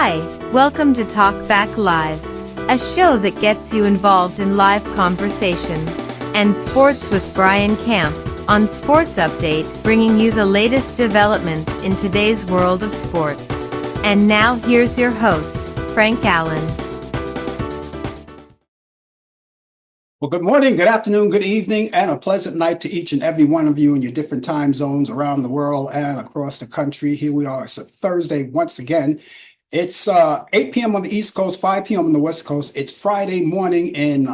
Hi, welcome to Talk Back Live, a show that gets you involved in live conversation and sports with Brian Camp on Sports Update, bringing you the latest developments in today's world of sports. And now here's your host, Frank Allan. Well, good morning, good afternoon, good evening, and a pleasant night to each and every one of you in your different time zones around the world and across the country. Here we are. It's a Thursday once again. It's 8 p.m. on the East Coast, 5 p.m. on the West Coast. It's Friday morning in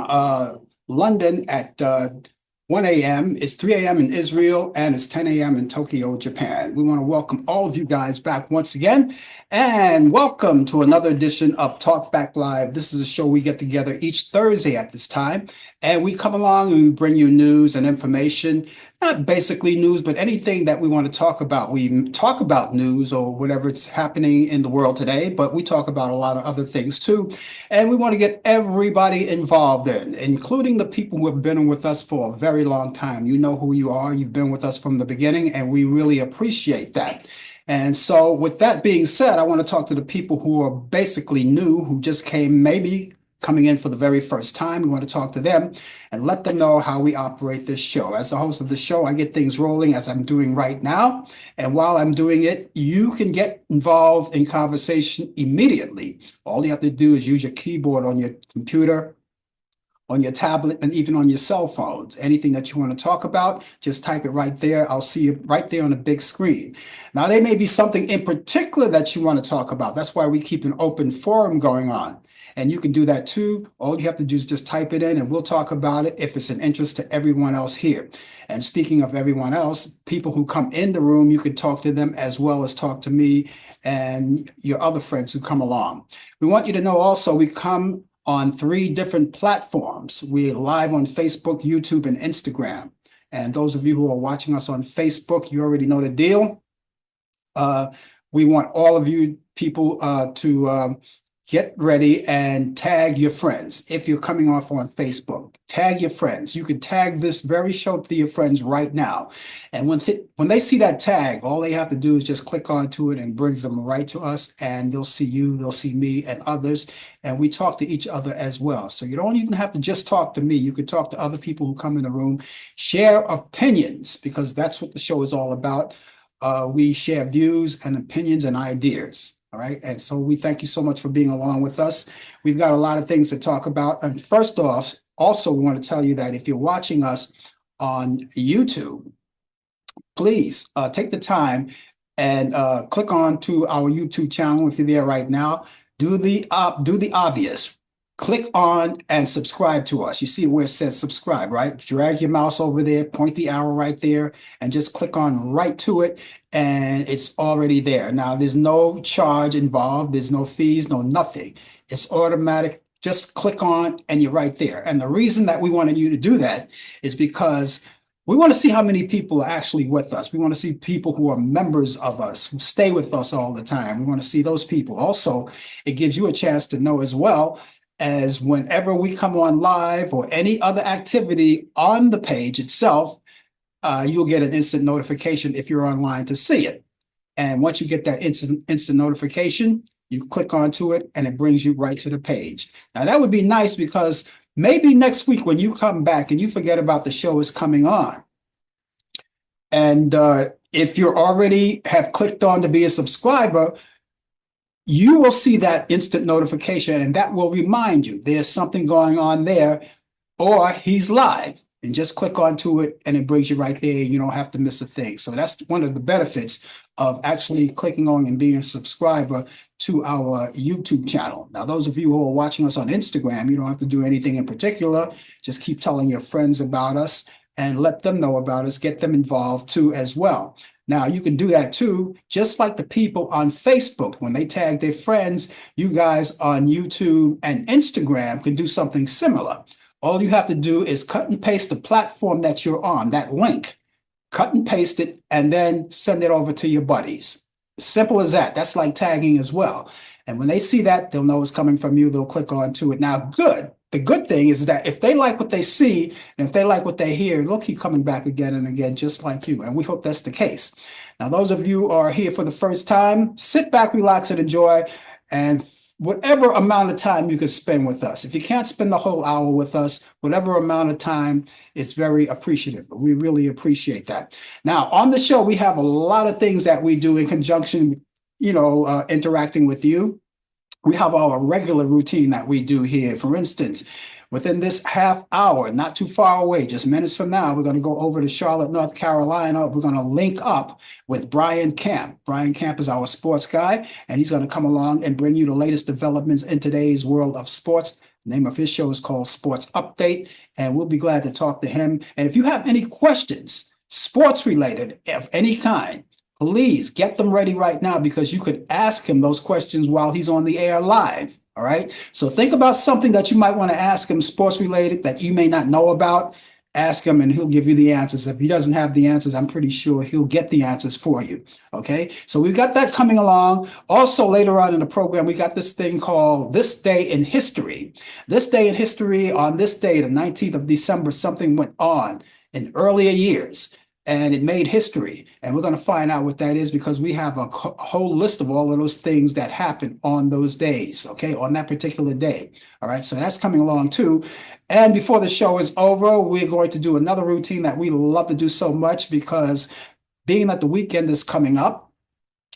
London at 1 a.m. It's 3 a.m. in Israel, and it's 10 a.m. in Tokyo, Japan. We want to welcome all of you guys back once again, and welcome to another edition of Talk Back Live. This is a show we get together each Thursday at this time, and we come along and we bring you news and information, not basically news, but anything that we want to talk about. We talk about news or whatever it's happening in the world today, but we talk about a lot of other things too, and we want to get everybody involved including the people who have been with us for a very long time. You know who you are. You've been with us from the beginning, and we really appreciate that. And so with that being said, I want to talk to the people who are basically new, who just came maybe coming in for the very first time. We want to talk to them and let them know how we operate this show. As the host of the show, I get things rolling as I'm doing right now. And while I'm doing it, you can get involved in conversation immediately. All you have to do is use your keyboard on your computer, on your tablet, and even on your cell phones. Anything that you want to talk about, just type it right there. I'll see it right there on the big screen. Now, there may be something in particular that you want to talk about. That's why we keep an open forum going on. And you can do that too. All you have to do is just type it in and we'll talk about it if it's an interest to everyone else here. And speaking of everyone else, people who come in the room, you can talk to them as well as talk to me and your other friends who come along. We want you to know also we come on 3 different platforms. We're live on Facebook, YouTube, and Instagram. And those of you who are watching us on Facebook, you already know the deal. We want all of you people to get ready and tag your friends. If you're coming off on Facebook, tag your friends. You can tag this very show to your friends right now. And when they see that tag, all they have to do is just click onto it and brings them right to us. And they'll see you, they'll see me and others. And we talk to each other as well. So you don't even have to just talk to me. You can talk to other people who come in the room, share opinions, because that's what the show is all about. We share views and opinions and ideas. All right. And so we thank you so much for being along with us. We've got a lot of things to talk about. And first off, also, we want to tell you that if you're watching us on YouTube, please take the time and click on to our YouTube channel. If you're there right now, do the obvious. Click on and subscribe to us. You see where it says subscribe, right? Drag your mouse over there, point the arrow right there, and just click on right to it, and it's already there. Now, there's no charge involved. There's no fees, no nothing. It's automatic. Just click on, and you're right there. And the reason that we wanted you to do that is because we want to see how many people are actually with us. We want to see people who are members of us, who stay with us all the time. We want to see those people. Also, it gives you a chance to know as well, as whenever we come on live or any other activity on the page itself, you'll get an instant notification if you're online to see it. And once you get that instant notification, you click onto it and it brings you right to the page. Now, that would be nice because maybe next week when you come back and you forget about the show is coming on, and if you already have clicked on to be a subscriber, you will see that instant notification, and that will remind you there's something going on there, or he's live. And just click onto it, and it brings you right there. And you don't have to miss a thing. So that's one of the benefits of actually clicking on and being a subscriber to our YouTube channel. Now, those of you who are watching us on Instagram, you don't have to do anything in particular. Just keep telling your friends about us and let them know about us. Get them involved too as well. Now, you can do that too, just like the people on Facebook. When they tag their friends, you guys on YouTube and Instagram can do something similar. All you have to do is cut and paste the platform that you're on, that link, cut and paste it, and then send it over to your buddies. Simple as that. That's like tagging as well. And when they see that, they'll know it's coming from you. They'll click on to it. Now, good. The good thing is that if they like what they see and if they like what they hear, they'll keep coming back again and again, just like you. And we hope that's the case. Now, those of you who are here for the first time, sit back, relax, and enjoy. And whatever amount of time you can spend with us. If you can't spend the whole hour with us, whatever amount of time, it's very appreciative. We really appreciate that. Now, on the show, we have a lot of things that we do in conjunction, interacting with you. We have our regular routine that we do here. For instance, within this half hour, not too far away, just minutes from now, we're going to go over to Charlotte, North Carolina. We're going to link up with Brian Camp. Brian Camp is our sports guy, and he's going to come along and bring you the latest developments in today's world of sports. The name of his show is called Sports Update, and we'll be glad to talk to him. And if you have any questions, sports related of any kind, please get them ready right now, because you could ask him those questions while he's on the air live. All right. So think about something that you might want to ask him, sports related, that you may not know about. Ask him and he'll give you the answers. If he doesn't have the answers, I'm pretty sure he'll get the answers for you. Okay. So we've got that coming along. Also, later on in the program, we got this thing called This Day in History. This Day in History, on this day, the 19th of December, something went on in earlier years, and it made history. And we're going to find out what that is, because we have a whole list of all of those things that happened on those days, okay, on that particular day. All right, so that's coming along too. And before the show is over, we're going to do another routine that we love to do so much, because being that the weekend is coming up,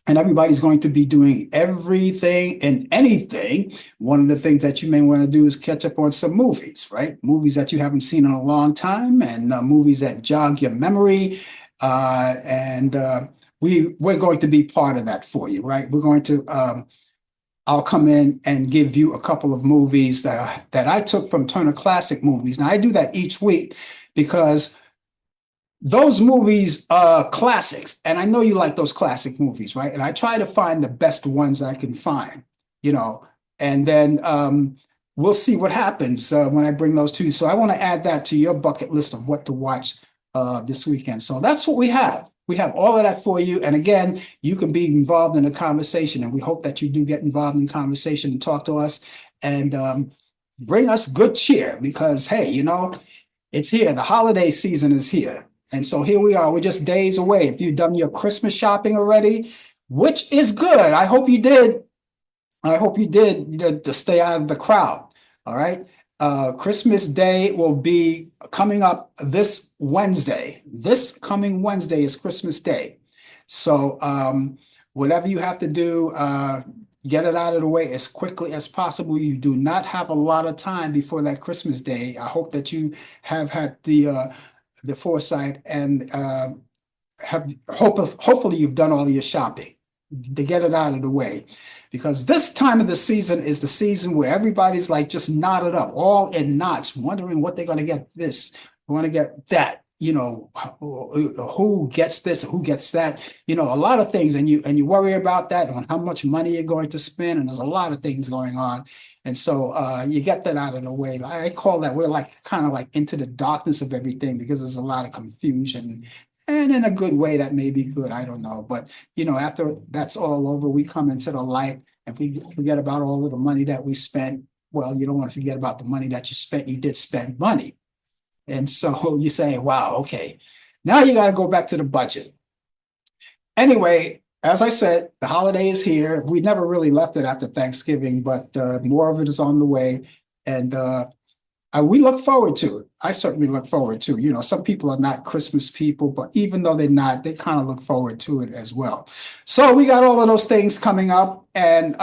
and everybody's going to be doing everything and anything. One of the things that you may want to do is catch up on some movies, right? Movies that you haven't seen in a long time, and movies that jog your memory. We're going to be part of that for you, right? We're going to, I'll come in and give you a couple of movies that I took from Turner Classic Movies. Now, I do that each week because those movies are classics, and I know you like those classic movies, right? And I try to find the best ones I can find, and then we'll see what happens when I bring those to you. So I want to add that to your bucket list of what to watch this weekend. So that's what we have. We have all of that for you. And again, you can be involved in the conversation, and we hope that you do get involved in conversation and talk to us and bring us good cheer, because, hey, it's here. The holiday season is here. And so here we are. We're just days away. If you've done your Christmas shopping already, which is good. I hope you did. To stay out of the crowd. All right. Christmas Day will be coming up this Wednesday. This coming Wednesday is Christmas Day. So whatever you have to do, get it out of the way as quickly as possible. You do not have a lot of time before that Christmas Day. I hope that you have had the foresight and hopefully you've done all your shopping to get it out of the way, because this time of the season is the season where everybody's like just knotted up, all in knots, wondering what they're going to get this, want to get that, who gets this, who gets that, a lot of things, and you worry about that, on how much money you're going to spend, and there's a lot of things going on. And so you get that out of the way. I call that, we're like kind of like into the darkness of everything, because there's a lot of confusion, and in a good way that may be good. I don't know. But, after that's all over, we come into the light, and we forget about all of the money that we spent. Well, you don't want to forget about the money that you spent. You did spend money. And so you say, wow, okay, now you got to go back to the budget. Anyway, as I said, the holiday is here. We never really left it after Thanksgiving, but more of it is on the way. And we look forward to it. I certainly look forward to it. Some people are not Christmas people, but even though they're not, they kind of look forward to it as well. So we got all of those things coming up, and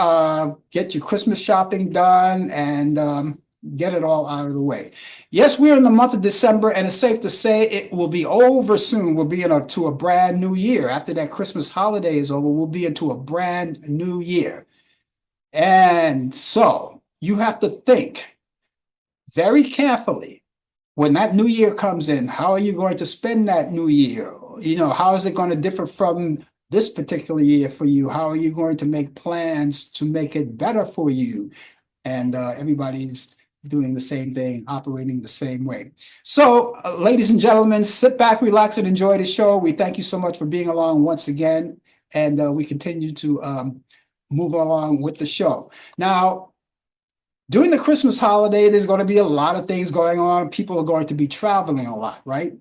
get your Christmas shopping done, and get it all out of the way. Yes, we're in the month of December, and it's safe to say it will be over soon. We'll be into a brand new year. After that Christmas holiday is over, we'll be into a brand new year. And so you have to think very carefully when that new year comes in. How are you going to spend that new year? How is it going to differ from this particular year for you? How are you going to make plans to make it better for you? And everybody's doing the same thing, operating the same way. So, ladies and gentlemen, sit back, relax, and enjoy the show. We thank you so much for being along once again, and we continue to move along with the show. Now, during the Christmas holiday, there's going to be a lot of things going on. People are going to be traveling a lot, right?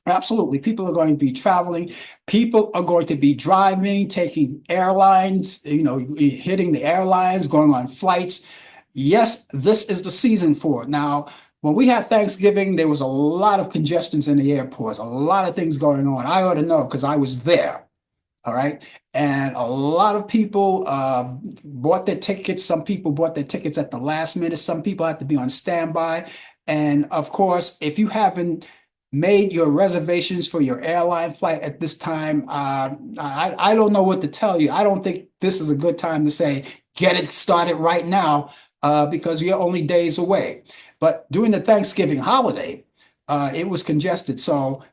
Absolutely. People are going to be traveling. People are going to be driving, taking airlines, hitting the airlines, going on flights. Yes, this is the season for it. Now, when we had Thanksgiving, there was a lot of congestions in the airports, a lot of things going on. I ought to know because I was there. All right. And a lot of people bought their tickets. Some people bought their tickets at the last minute. Some people had to be on standby. And of course, if you haven't made your reservations for your airline flight at this time, I don't know what to tell you. I don't think this is a good time to say, get it started right now, because we are only days away. But during the Thanksgiving holiday, it was congested. So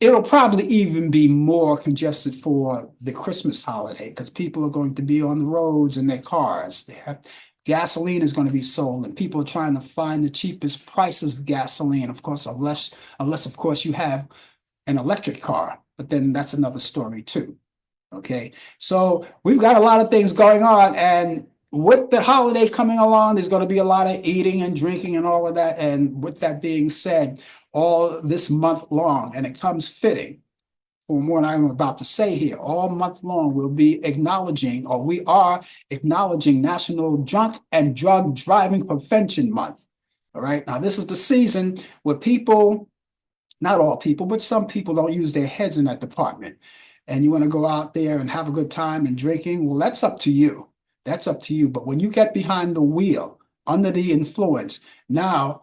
it'll probably even be more congested for the Christmas holiday because people are going to be on the roads in their cars. Gasoline is going to be sold, and people are trying to find the cheapest prices of gasoline. Of course, unless of course you have an electric car, but then that's another story too. Okay, so we've got a lot of things going on, and with the holiday coming along, there's going to be a lot of eating and drinking and all of that. And with that being said, all this month long, and it comes fitting from what I'm about to say here. All month long, we'll be acknowledging, or we are acknowledging National Drunk and Drug Driving Prevention Month. All right, now this is the season where people, not all people, but some people don't use their heads in that department. And you want to go out there and have a good time and drinking, well, that's up to you. That's up to you. But when you get behind the wheel, under the influence, now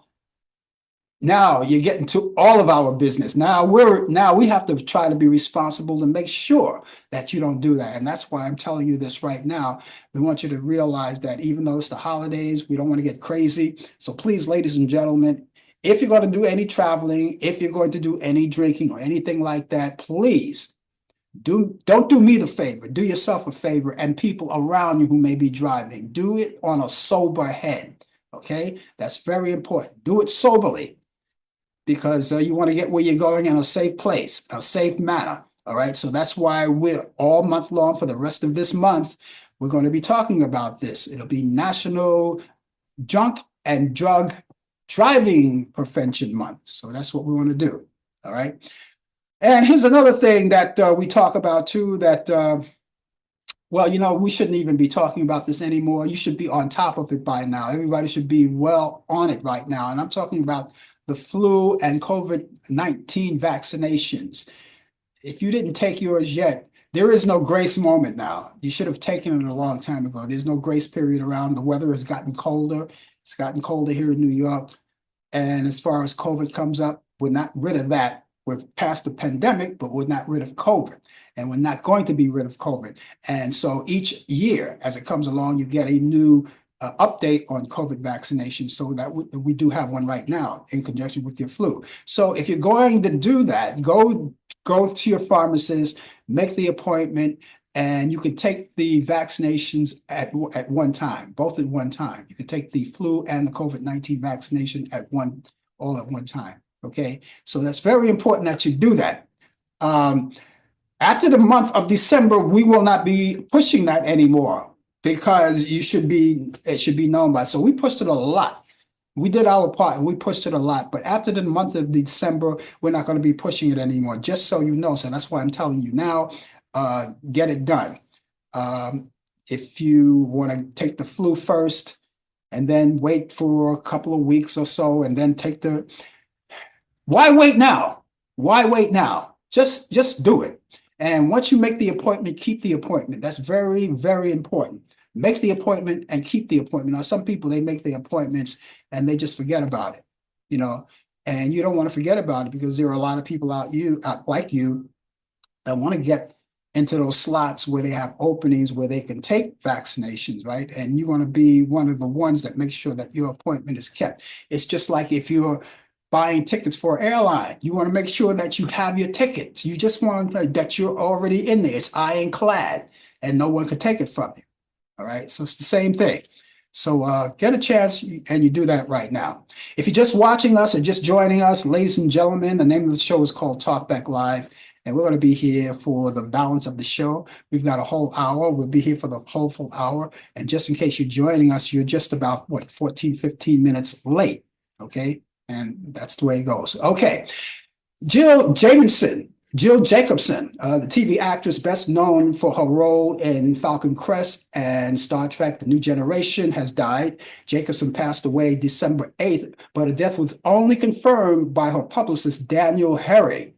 you're getting to all of our business. Now we have to try to be responsible to make sure that you don't do that. And that's why I'm telling you this right now. We want you to realize that even though it's the holidays, we don't want to get crazy. So please, ladies and gentlemen, if you're going to do any traveling, if you're going to do any drinking or anything like that, please don't do me the favor. Do yourself a favor and people around you who may be driving. Do it on a sober head. Okay, that's very important. Do it soberly, because you want to get where you're going in a safe place, a safe manner. All right. So that's why we're all month long for the rest of this month. We're going to be talking about this. It'll be National Drunk and Drug Driving Prevention Month. So that's what we want to do. All right. And here's another thing that we talk about too, that, well, we shouldn't even be talking about this anymore. You should be on top of it by now. Everybody should be well on it right now. And I'm talking about the flu and COVID-19 vaccinations. If you didn't take yours yet, there is no grace moment now. You should have taken it a long time ago. There's no grace period around. The weather has gotten colder. It's gotten colder here in New York. And as far as COVID comes up, we're not rid of that. We're past the pandemic, but we're not rid of COVID. And we're not going to be rid of COVID. And so each year, as it comes along, you get a new update on COVID vaccination, so that we do have one right now in conjunction with your flu. So if you're going to do that, go to your pharmacist, make the appointment, and you can take the vaccinations at one time, both at one time. You can take the flu and the COVID-19 vaccination all at one time. Okay, so that's very important that you do that. After the month of December, we will not be pushing that anymore, because it should be known by. So we pushed it a lot. We did our part and we pushed it a lot. But after the month of December, we're not going to be pushing it anymore, just so you know. So that's why I'm telling you now, get it done. If you want to take the flu first and then wait for a couple of weeks or so and then take why wait now? Why wait now? Just do it. And once you make the appointment, keep the appointment. That's very, very important. Make the appointment and keep the appointment. Now, some people, they make the appointments and they just forget about it, and you don't want to forget about it, because there are a lot of people out like you that want to get into those slots where they have openings where they can take vaccinations, right? And you want to be one of the ones that make sure that your appointment is kept. It's just like if you're buying tickets for an airline, you want to make sure that you have your tickets. You just want that you're already in there. It's ironclad and no one can take it from you. All right. So it's the same thing. So get a chance and you do that right now. If you're just watching us or just joining us, ladies and gentlemen, the name of the show is called Talk Back Live. And we're going to be here for the balance of the show. We've got a whole hour. We'll be here for the whole full hour. And just in case you're joining us, you're just about, 14, 15 minutes late. Okay. And that's the way it goes. Okay. Jill Jacobson, the TV actress best known for her role in Falcon Crest and Star Trek: The New Generation, has died. Jacobson passed away December 8th, but her death was only confirmed by her publicist, Daniel Harry,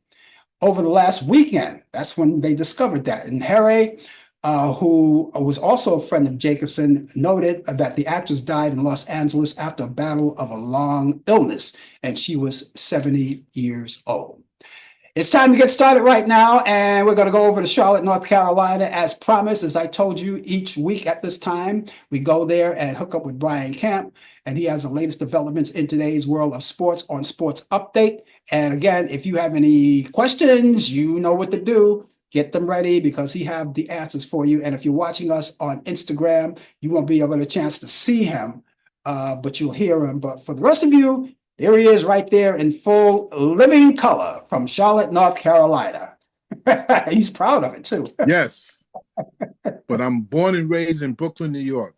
over the last weekend. That's when they discovered that. And Harry, who was also a friend of Jacobson, noted that the actress died in Los Angeles after a battle of a long illness, and she was 70 years old. It's time to get started right now, and we're going to go over to Charlotte, North Carolina. As promised, as I told you, each week at this time, we go there and hook up with Brian Camp, and he has the latest developments in today's world of sports on Sports Update. And again, if you have any questions, you know what to do. Get them ready because he have the answers for you. And if you're watching us on Instagram, you won't be able to get a chance to see him, but you'll hear him. But for the rest of you, there he is right there in full living color from Charlotte, North Carolina. He's proud of it too. Yes, but I'm born and raised in Brooklyn, New York.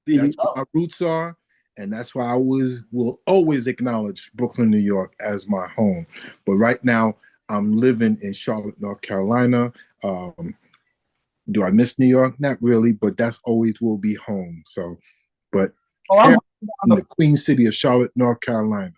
That's where my roots are, and that's why I will always acknowledge Brooklyn, New York as my home. But right now, I'm living in Charlotte, North Carolina. Do I miss New York? Not really, but that's always will be home. So, but I'm in the Queen City of Charlotte, North Carolina.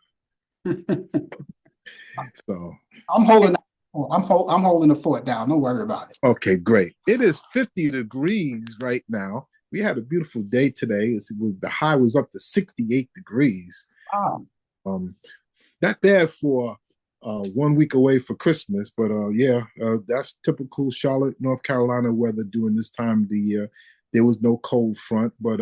So I'm holding the fort down. Don't worry about it. Okay, great. It is 50 degrees right now. We had a beautiful day today. The high was up to 68 degrees. Wow. Not bad for 1 week away for Christmas, but that's typical Charlotte, North Carolina weather during this time of the year. There was no cold front, but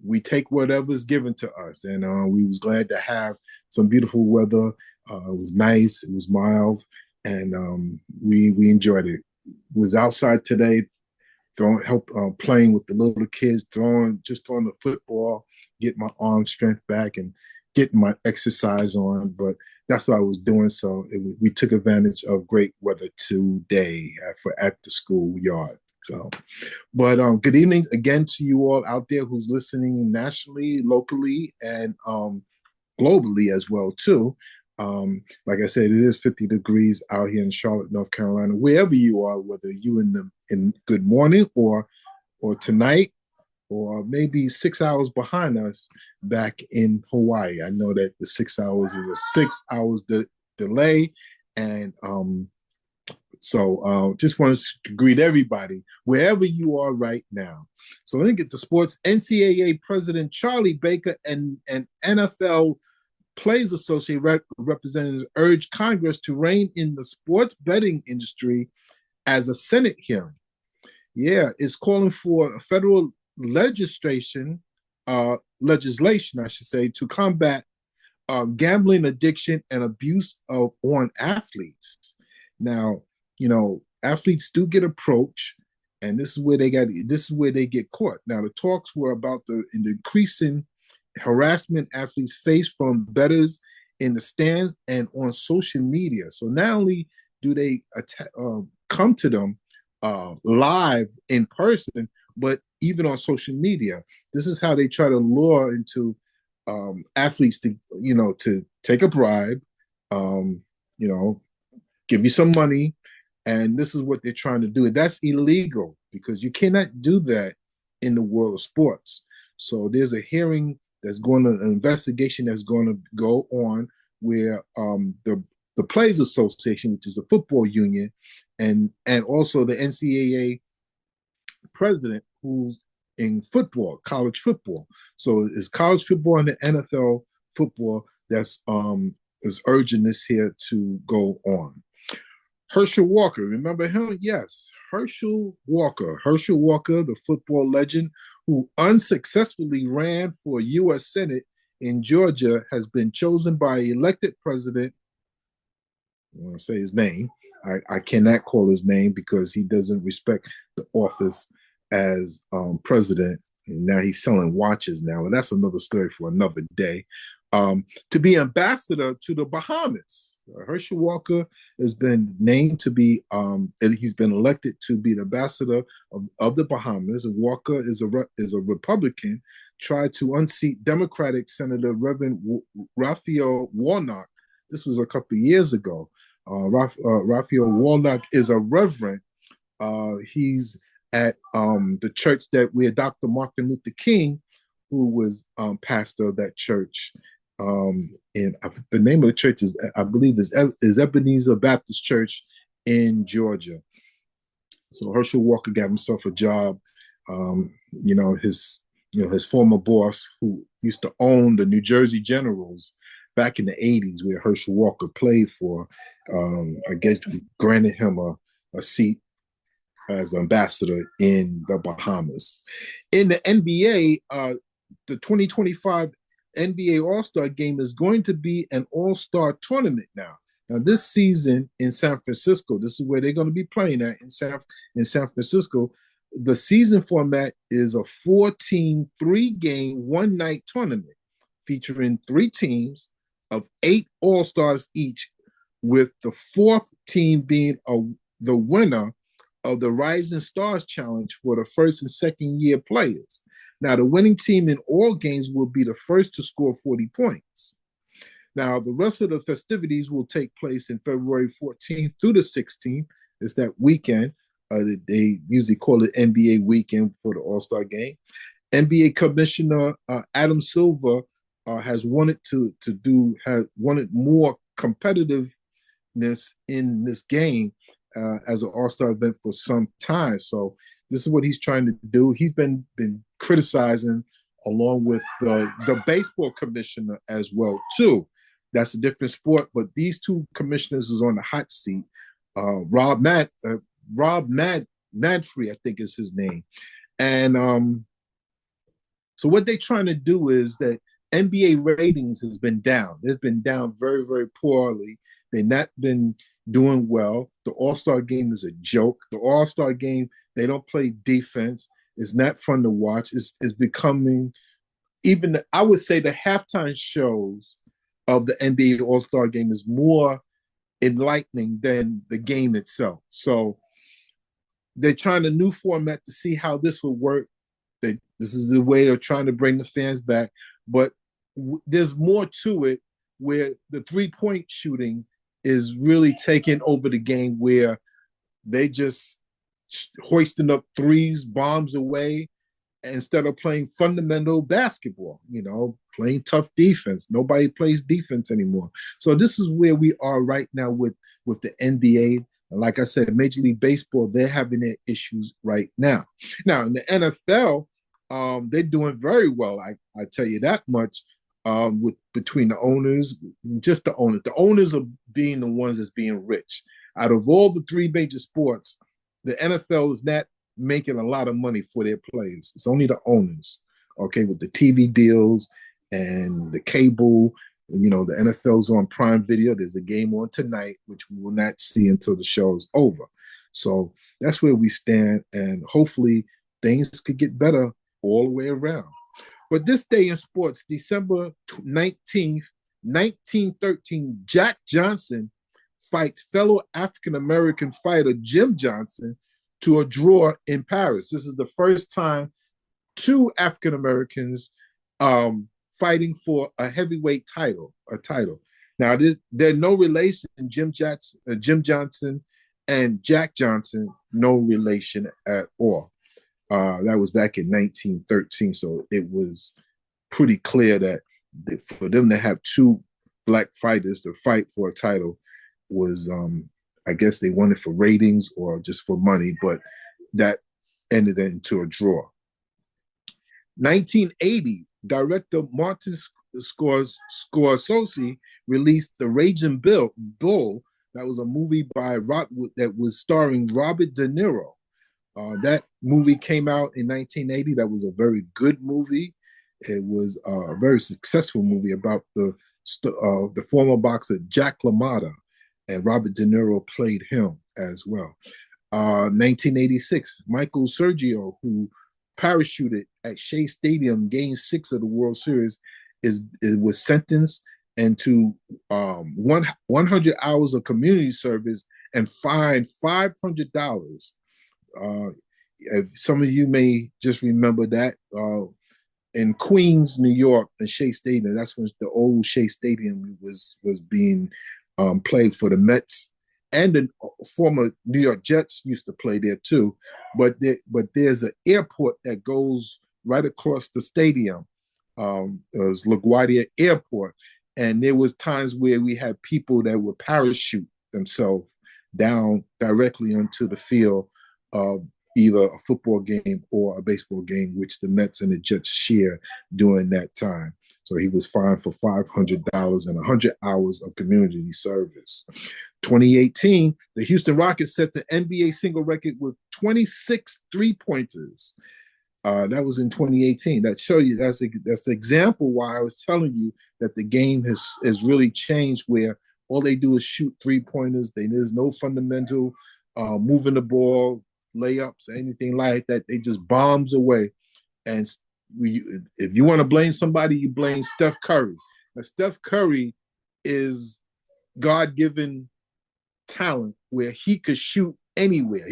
we take whatever's given to us, and we was glad to have some beautiful weather. It was nice, it was mild, and we enjoyed it. Was outside today, playing with the little kids, throwing the football, getting my arm strength back, and getting my exercise on. But that's what I was doing. So we took advantage of great weather today at the school yard. So, but good evening again to you all out there who's listening nationally, locally, and globally as well too. Like I said, it is 50 degrees out here in Charlotte, North Carolina. Wherever you are, whether you in good morning or tonight, or maybe 6 hours behind us back in Hawaii. I know that the 6 hours is a 6 hours delay, and so just want to greet everybody wherever you are right now. So let me get to sports. NCAA President Charlie Baker and NFL Players Association representatives urged Congress to rein in the sports betting industry as a Senate hearing. Yeah, it's calling for a federal legislation, I should say, to combat gambling addiction and abuse on athletes. Now, athletes do get approached, and this is where they get caught. Now, the talks were about the increasing harassment athletes face from bettors in the stands and on social media. So not only do they come to them live in person, but even on social media. This is how they try to lure into athletes to take a bribe, give you some money, and this is what they're trying to do. That's illegal because you cannot do that in the world of sports. So there's a hearing an investigation that's going to go on where the Players Association, which is the football union, and also the NCAA president, who's in football, college football. So it's college football and the NFL football that's is urging this here to go on. Herschel Walker, remember him? Yes, Herschel Walker, the football legend who unsuccessfully ran for U.S. Senate in Georgia, has been chosen by elected president. I want to say his name. I cannot call his name because he doesn't respect the office as president. And now he's selling watches now, and that's another story for another day. To be ambassador to the Bahamas. Herschel Walker has been named to be, he's been elected to be the ambassador of the Bahamas. Walker is a Republican, tried to unseat Democratic Senator Reverend Raphael Warnock, This was a couple of years ago. Raphael Warnock is a reverend. He's at the church where Dr. Martin Luther King, who was pastor of that church. And the name of the church is, I believe, is Ebenezer Baptist Church in Georgia. So Herschel Walker got himself a job. His former boss, who used to own the New Jersey Generals back in the 80s, where Herschel Walker played for, I guess granted him a seat as ambassador in the Bahamas. In the NBA, the 2025 NBA All-Star Game is going to be an all-star tournament now. Now, this season in San Francisco, this is where they're going to be playing at in San Francisco. The season format is a 4-team, 3-game, 1-night tournament featuring 3 teams of 8 All-Stars each, with the 4th team being the winner of the Rising Stars Challenge for the first and second year players. Now, the winning team in all games will be the first to score 40 points. Now, the rest of the festivities will take place in February 14th through the 16th. It's that weekend. They usually call it NBA weekend for the All-Star game. NBA Commissioner Adam Silver has wanted more competitiveness in this game as an All-Star event for some time. So this is what he's trying to do. He's been criticizing, along with the baseball commissioner as well too. That's a different sport, but these two commissioners is on the hot seat. Rob Manfrey, I think is his name. And so what they're trying to do is that NBA ratings has been down. It's been down very, very poorly. They've not been doing well. The All-Star game is a joke. The All-Star game, they don't play defense. It's not fun to watch. It's becoming, I would say the halftime shows of the NBA All-Star game is more enlightening than the game itself. So they're trying a new format to see how this will work. This is the way they're trying to bring the fans back. But there's more to it, where the three-point shooting is really taking over the game, where they just hoisting up threes, bombs away, instead of playing fundamental basketball, playing tough defense. Nobody plays defense anymore. So this is where we are right now with the NBA. Like I said, Major League Baseball, they're having their issues right now. Now, in the NFL, they're doing very well. I tell you that much. Between the owners, just the owners. The owners are being the ones that's being rich. Out of all the 3 major sports, the NFL is not making a lot of money for their players. It's only the owners, okay, with the TV deals and the cable. The NFL's on Prime Video. There's a game on tonight, which we will not see until the show is over. So that's where we stand, and hopefully things could get better all the way around. But this day in sports, December 19th, 1913, Jack Johnson fights fellow African-American fighter Jim Johnson to a draw in Paris. This is the first time 2 African-Americans fighting for a heavyweight title. Now, there's no relation. Jim Johnson and Jack Johnson, no relation at all. That was back in 1913, so it was pretty clear that for them to have 2 black fighters to fight for a title was, I guess they wanted for ratings or just for money, but that ended into a draw. 1980, director Martin Scorsese released The Raging Bull. That was a movie that was starring Robert De Niro. That movie came out in 1980. That was a very good movie. It was a very successful movie about the former boxer Jack LaMotta, and Robert De Niro played him as well. 1986, Michael Sergio, who parachuted at Shea Stadium Game 6 of the World Series, was sentenced into 100 hours of community service and fined $500. Some of you may just remember that. in Queens, New York, and Shea Stadium. That's when the old Shea Stadium was being played for the Mets, and the former New York Jets used to play there too. But there's an airport that goes right across the stadium. It was LaGuardia Airport, and there was times where we had people that would parachute themselves down directly onto the field of either a football game or a baseball game, which the Mets and the Jets share during that time. So he was fined for $500 and 100 hours of community service. 2018, the Houston Rockets set the NBA single record with 26 three-pointers. That was in 2018. That show you that's the example why I was telling you that the game has really changed, where all they do is shoot three-pointers. There's no fundamental moving the ball, layups, or anything like that. They just bombs away. And if you want to blame somebody, you blame Steph Curry. Now, Steph Curry is God-given talent where he could shoot anywhere.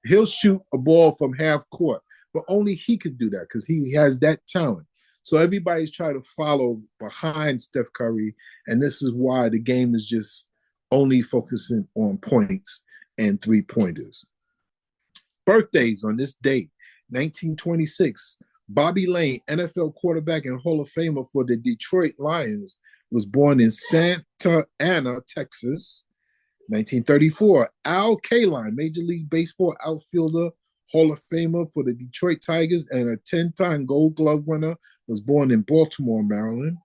He'll shoot a ball from half court, but only he could do that because he has that talent. So everybody's trying to follow behind Steph Curry, and this is why the game is just only focusing on points and three-pointers. Birthdays on this date, 1926, Bobby Lane, NFL quarterback and Hall of Famer for the Detroit Lions, was born in Santa Ana, Texas. 1934, Al Kaline, Major League Baseball outfielder, Hall of Famer for the Detroit Tigers and a 10-time Gold Glove winner, was born in Baltimore, Maryland.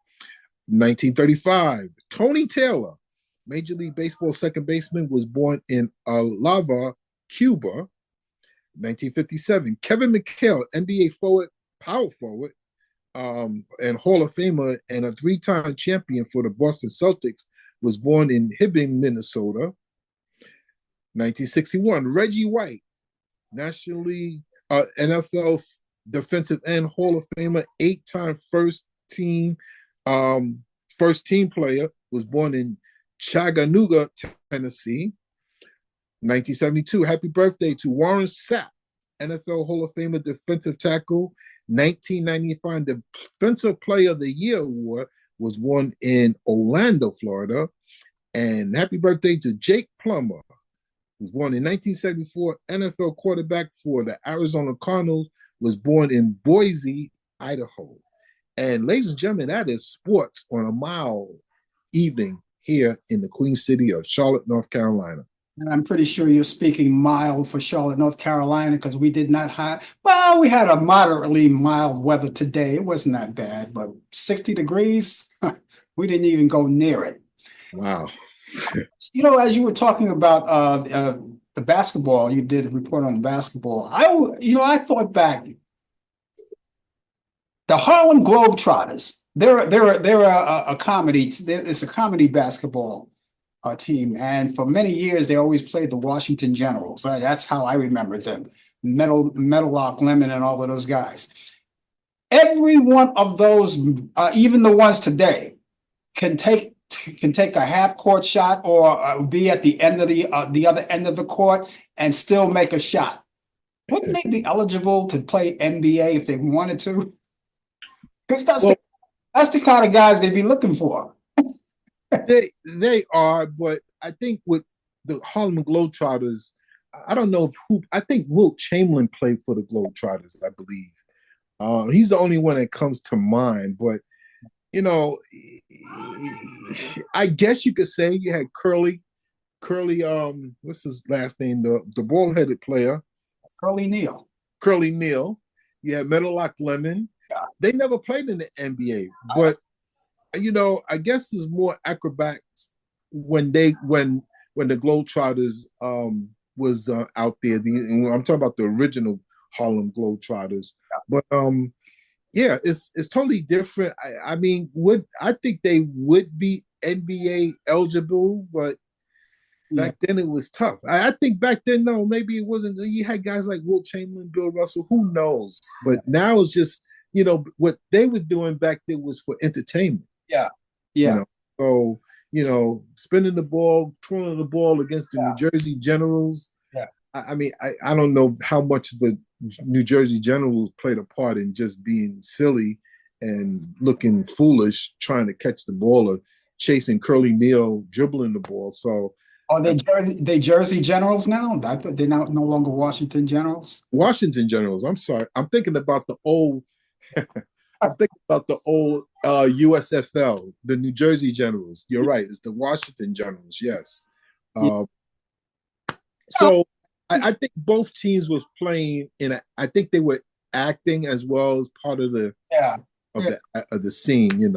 1935, Tony Taylor, Major League Baseball second baseman, was born in Alava, Cuba. 1957, Kevin McHale, NBA forward, power forward, and Hall of Famer and a three-time champion for the Boston Celtics, was born in Hibbing, Minnesota. 1961, Reggie White, nationally NFL defensive end, Hall of Famer, 8-time first team player, was born in Chattanooga, Tennessee. 1972, happy birthday to Warren Sapp, NFL Hall of Famer defensive tackle. 1995, the Defensive Player of the Year award was won in Orlando, Florida. And happy birthday to Jake Plummer, who was born in 1974, NFL quarterback for the Arizona Cardinals, was born in Boise, Idaho. And ladies and gentlemen, that is sports on a mild evening here in the Queen City of Charlotte, North Carolina. And I'm pretty sure you're speaking mild for Charlotte, North Carolina, because we did not have, well, we had a moderately mild weather today. It wasn't that bad, but 60 degrees, we didn't even go near it. Wow. As you were talking about the basketball, you did a report on basketball. I thought back, the Harlem Globetrotters, they're a comedy, it's a comedy basketball team, and for many years they always played the Washington Generals. That's how I remember them. Meadowlark Lemon and all of those guys. Every one of those, even the ones today, can take a half court shot or be at the end of the other end of the court and still make a shot. Wouldn't they be eligible to play NBA if they wanted to? Because that's the kind of guys they'd be looking for. They are, but I think with the Harlem Globetrotters, I don't know who. I think Wilt Chamberlain played for the Globetrotters, I believe. He's the only one that comes to mind. But I guess you could say you had Curly. What's his last name? The bald-headed player, Curly Neal. You had Meadowlark Lemon. Yeah. They never played in the NBA, but I guess there's more acrobats when the Globetrotters was out there. I'm talking about the original Harlem Globetrotters, but it's totally different. I think they would be NBA eligible, but back then it was tough. I think back then, no, maybe it wasn't. You had guys like Wilt Chamberlain, Bill Russell, who knows? But now it's just, what they were doing back then was for entertainment. Yeah. So, spinning the ball, twirling the ball against the New Jersey Generals. Yeah. I don't know how much the New Jersey Generals played a part in just being silly and looking foolish trying to catch the ball or chasing Curly Neal dribbling the ball. So Are they Jersey Generals now? I thought they're now no longer Washington Generals. Washington Generals. I'm sorry. I'm thinking about the old. I'm thinking about the old USFL, the New Jersey Generals. You're right. It's the Washington Generals. Yes. Yeah. So I think both teams was playing I think they were acting as well as part of the of the scene.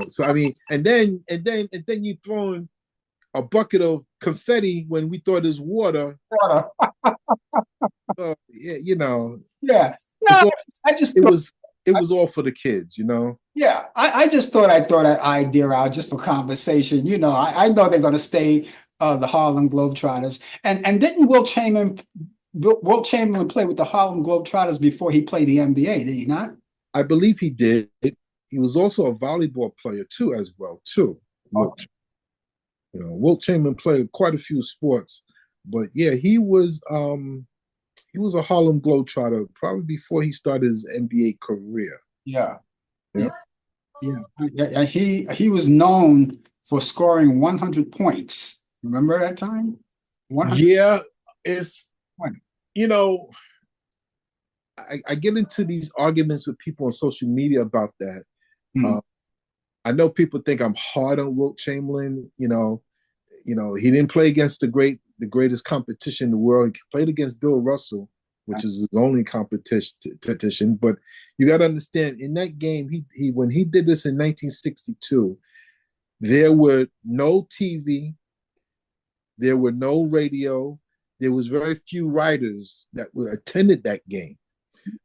So I mean, and then you throwing a bucket of confetti when we thought it was water. So, yeah, Yeah. No, all, I just it was all for the kids, Yeah, I just thought I'd throw that idea out just for conversation. I know they're going to stay the Harlem Globetrotters, and didn't Wilt Chamberlain play with the Harlem Globetrotters before he played the NBA? Did he not? I believe he did. He was also a volleyball player too, as well too. Wilt Chamberlain played quite a few sports, but yeah, he was a Harlem Globetrotter probably before he started his NBA career. Yeah. Yeah. Yeah. He was known for scoring 100 points. Remember that time? 100. Yeah, it's I get into these arguments with people on social media about that. I know people think I'm hard on Wilt Chamberlain. He didn't play against the greatest competition in the world. He played against Bill Russell, which is his only competition. But you got to understand, in that game, he when he did this in 1962, there were no TV, there were no radio, there was very few writers that attended that game.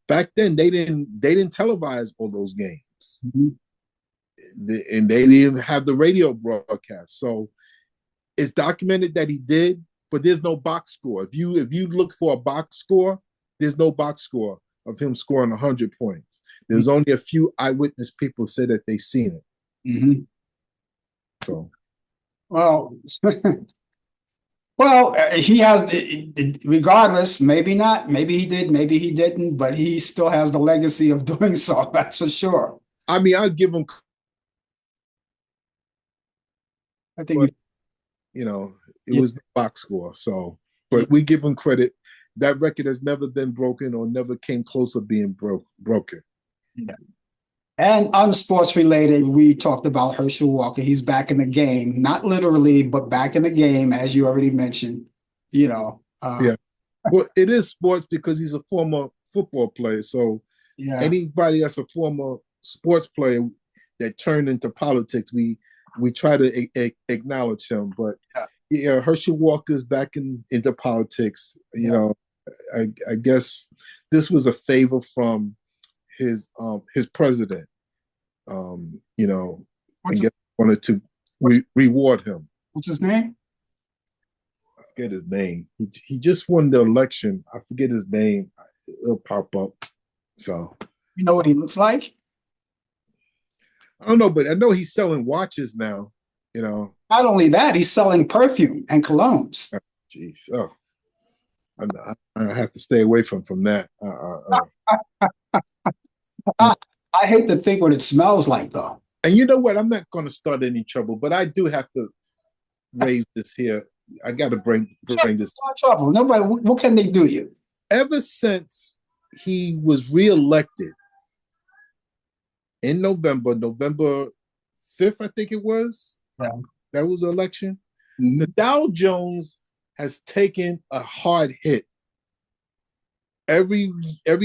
Back then, they didn't televise all those games, and they didn't have the radio broadcast. So it's documented that he did, but there's no box score. If you look for a box score, there's no box score of him scoring 100 points. There's only a few eyewitness people say that they seen it. So, well, he has. Regardless, maybe not. Maybe he did. Maybe he didn't. But he still has the legacy of doing so. That's for sure. I mean, I'll give him. I think it was the box score. So, but we give him credit. That record has never been broken or never came close to being broken. Yeah. And unsports related, we talked about Herschel Walker. He's back in the game, not literally, but back in the game, as you already mentioned. Yeah. Well, it is sports because he's a former football player. So anybody that's a former sports player that turned into politics, we try to acknowledge him. But Herschel Walker's back into politics. I guess this was a favor from his president. I guess wanted to reward him. What's his name? I forget his name. He just won the election. I forget his name. It'll pop up. So you know what he looks like? I don't know, but I know he's selling watches now. Not only that, he's selling perfume and colognes. Jeez. Oh. I have to stay away from that. I hate to think what it smells like, though. And you know what? I'm not going to start any trouble, but I do have to raise this here. I got to bring this. No trouble. Nobody. What can they do you? Ever since he was reelected in November 5th, I think it was. Yeah. That was the election. The Dow Jones has taken a hard hit. Every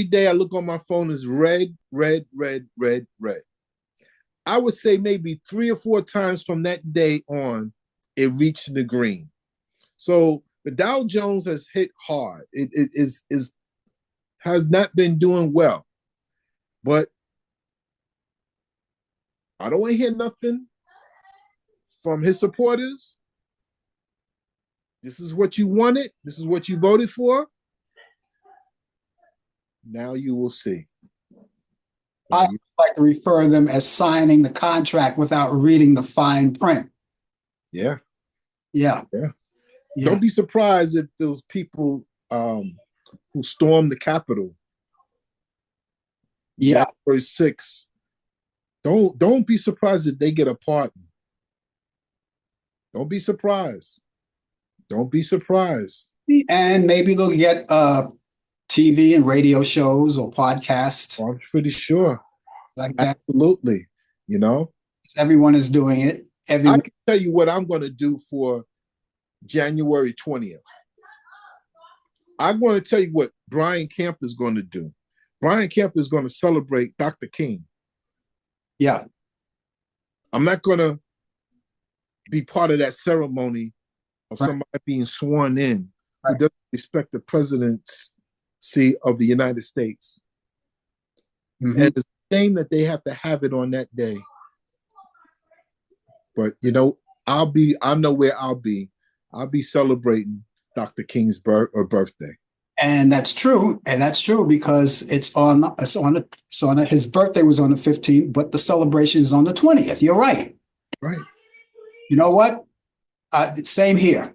day I look on my phone is red, red, red, red, red. I would say maybe 3 or 4 times from that day on, it reached the green. So the Dow Jones has hit hard. It has not been doing well. But I don't want to hear nothing from his supporters. This is what you wanted. This is what you voted for. Now you will see. I like to refer them as signing the contract without reading the fine print. Yeah. Don't be surprised if those people who stormed the Capitol, January 6th, Don't be surprised if they get a pardon. Don't be surprised. Don't be surprised. And maybe they'll get TV and radio shows or podcasts I'm pretty sure. like that. Absolutely. You know, Everyone is doing it. I Everyone. can tell you what I'm going to do for January 20th. I'm going to tell you what Brian Camp is going to do. Brian Camp is going to celebrate Dr. King. Yeah. I'm not going to be part of that ceremony of somebody being sworn in who doesn't respect the presidency of the United States. Mm-hmm. And it's a shame that they have to have it on that day. But you know, I know where I'll be. I'll be celebrating Dr. King's birthday. And that's true. And that's true because his birthday was on the 15th, but the celebration is on the 20th. You're right. Right. You know what? Same here.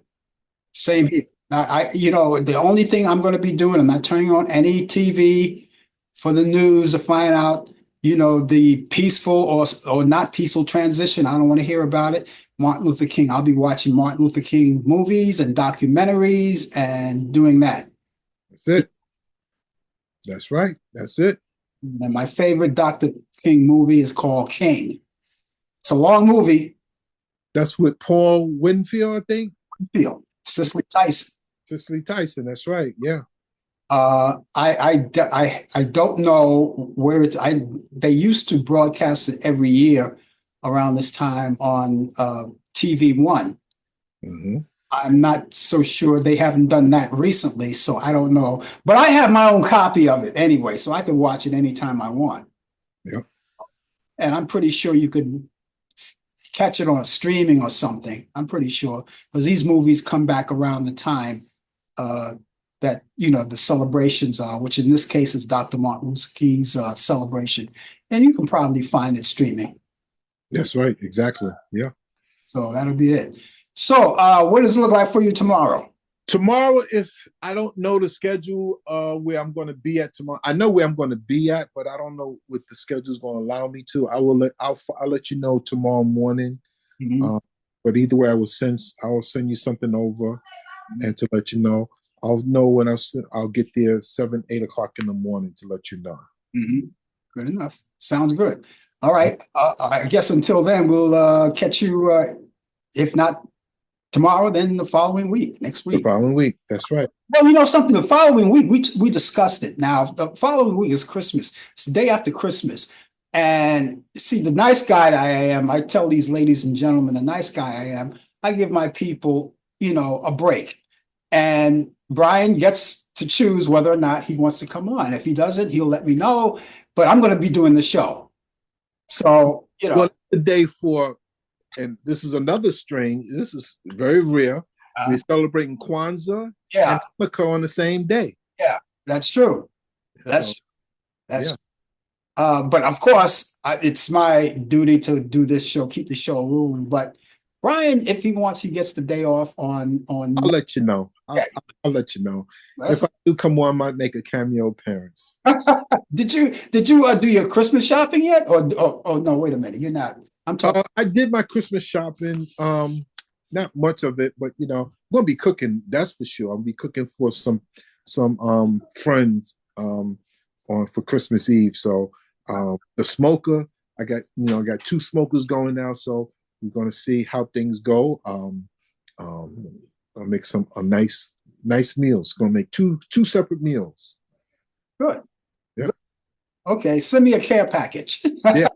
Same here. The only thing I'm going to be doing, I'm not turning on any TV for the news to find out, the peaceful or not peaceful transition. I don't want to hear about it. Martin Luther King. I'll be watching Martin Luther King movies and documentaries and doing that. That's it. That's right. That's it. And my favorite Dr. King movie is called King. It's a long movie. That's with Paul Winfield, I think. Winfield. Cicely Tyson. Cicely Tyson. That's right. Yeah. I don't know where they used to broadcast it every year around this time on TV1. Mm-hmm. I'm not so sure. They haven't done that recently, so I don't know. But I have my own copy of it anyway, so I can watch it anytime I want. Yep. And I'm pretty sure you could catch it on a streaming or something. I'm pretty sure because these movies come back around the time that the celebrations are, which in this case is Dr. Martin Luther King's celebration, and you can probably find it streaming. That's right. Exactly. Yeah. So that'll be it. So what does it look like for you tomorrow? Tomorrow is, I don't know the schedule where I'm going to be at tomorrow. I know where I'm going to be at, but I don't know what the schedule is going to allow me to. I'll let you know tomorrow morning. Mm-hmm. But either way, I will send you something over, and to let you know. I'll know when I'll get there 7, 8 o'clock in the morning to let you know. Mm-hmm. Good enough. Sounds good. All right. I guess until then, we'll catch you. If not tomorrow, then the following week, next week. The following week. That's right. Well, something. The following week, we discussed it. Now, the following week is Christmas. It's the day after Christmas. And see, the nice guy that I am, I tell these ladies and gentlemen, the nice guy I am, I give my people, a break. And Brian gets to choose whether or not he wants to come on. If he doesn't, he'll let me know. But I'm going to be doing the show. So, Well, the day for, and this is another string. This is very rare. We're celebrating Kwanzaa and Hanukkah on the same day. Yeah, that's true. That's true. But of course, it's my duty to do this show, keep the show rolling. But Brian, if he wants, he gets the day off on. I'll let you know. I'll let you know. If I do come on, I might make a cameo appearance. Did you do your Christmas shopping yet? Or no, wait a minute, you're not. I'm talking. I did my Christmas shopping. Not much of it, but I'm gonna be cooking. That's for sure. I'll be cooking for some friends for Christmas Eve. So the smoker, I got 2 smokers going now. So we're gonna see how things go. I'll make a nice meals. Gonna make two separate meals. Good. Yeah. Okay, send me a care package. Yeah.